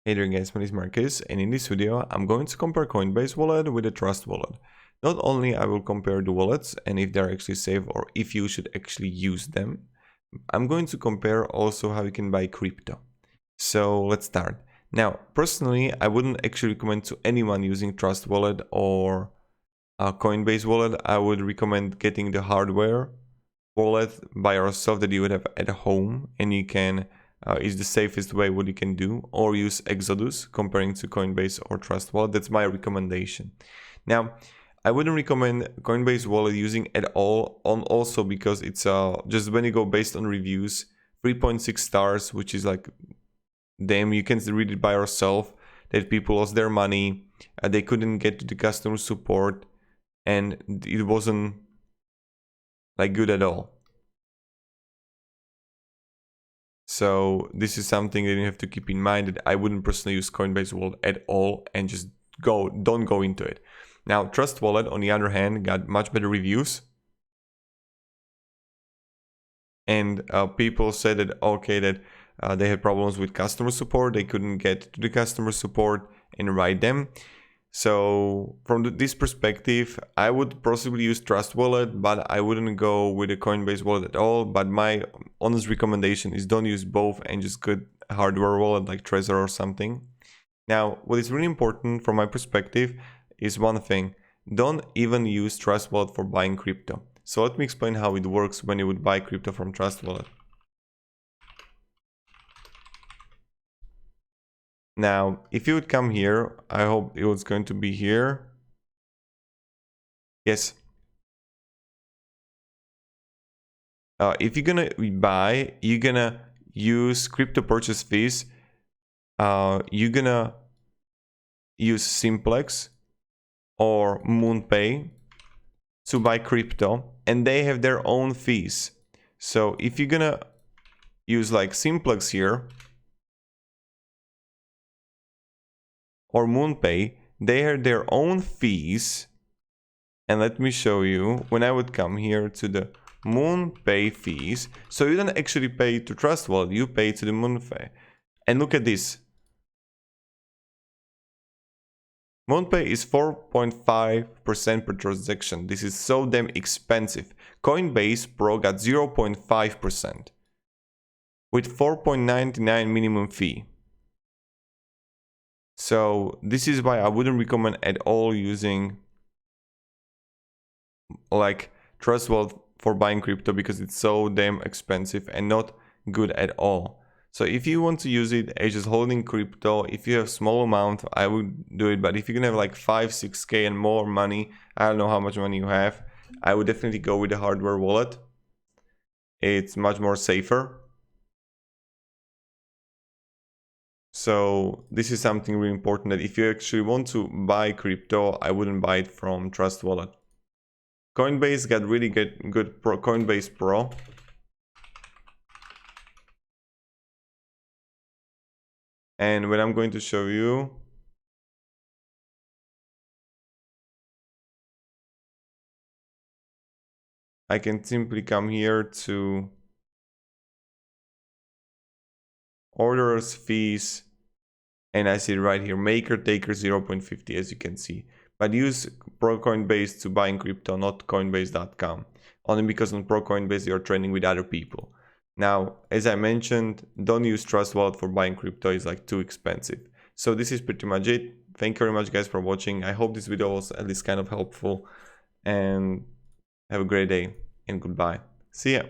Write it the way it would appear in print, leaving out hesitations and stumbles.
Hey there guys, my name is Marcus, and in this video I'm going to compare Coinbase wallet with a Trust wallet. Not only I will compare the wallets and if they're actually safe or if you should actually use them, I'm going to compare also how you can buy crypto. So let's start. Now, personally, I wouldn't actually recommend to anyone using Trust wallet or a Coinbase wallet. I would recommend getting the hardware wallet by yourself that you would have at home, and you can is the safest way what you can do, or use Exodus comparing to Coinbase or Trust wallet. That's my recommendation. Now, I wouldn't recommend Coinbase wallet using at all, also because it's just when you go based on reviews, 3.6 stars, which is like, damn, you can read it by yourself that people lost their money, they couldn't get to the customer support, and it wasn't like good at all. So this is something that you have to keep in mind, that I wouldn't personally use Coinbase wallet at all and just don't go into it. Now, Trust wallet, on the other hand, got much better reviews. And people said that, okay, that they had problems with customer support. They couldn't get to the customer support and write them. So from this perspective, I would possibly use Trust wallet, but I wouldn't go with a Coinbase wallet at all. But my honest recommendation is don't use both and just get a hardware wallet like Trezor or something. Now, what is really important from my perspective is one thing: don't even use Trust wallet for buying crypto. So let me explain how it works when you would buy crypto from Trust wallet. Now, if you would come here, I hope it was going to be here. Yes. If you're gonna buy, you're gonna use crypto purchase fees. You're gonna use Simplex or MoonPay to buy crypto, and they have their own fees. So if you're gonna use like Simplex here or MoonPay, they have their own fees. And let me show you, when I would come here to the MoonPay fees, so you don't actually pay to Trust wallet, you pay to the MoonPay. And look at this. MoonPay is 4.5% per transaction. This is so damn expensive. Coinbase Pro got 0.5% with 4.99 minimum fee. So this is why I wouldn't recommend at all using like Trust wallet for buying crypto, because it's so damn expensive and not good at all. So if you want to use it as just holding crypto, if you have small amount, I would do it. But if you're gonna have like 5-6k and more money, I don't know how much money you have, I would definitely go with the hardware wallet. It's much more safer. So this is something really important, that if you actually want to buy crypto, I wouldn't buy it from Trust wallet. Coinbase got really good Coinbase Pro. And what I'm going to show you, I can simply come here to orders, fees, and I see it right here, maker taker 0.50, as you can see. But use Pro Coinbase to buying crypto, not Coinbase.com. Only because on Pro Coinbase you're trading with other people. Now, as I mentioned, don't use Trust wallet for buying crypto, it's like too expensive. So this is pretty much it. Thank you very much guys for watching. I hope this video was at least kind of helpful, and have a great day and goodbye. See ya.